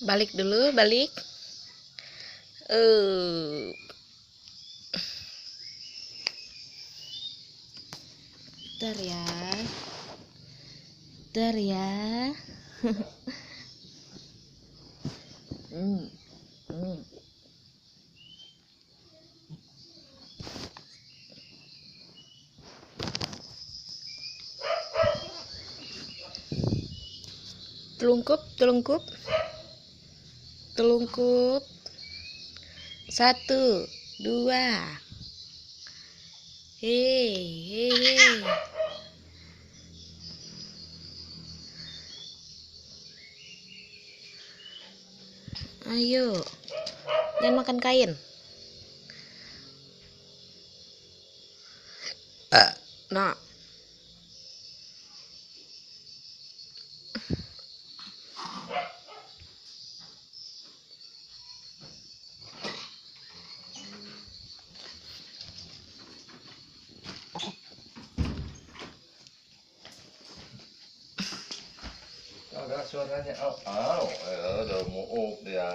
Balik dulu, balik. Eh, Bentar ya. Bentar ya. Hmm, hmm. Telungkup, telungkup. Telungkup. 1, 2. Hei, hei, hei. Ayo. Jangan makan kain. Nah. Agak suaranya udah muuk dia.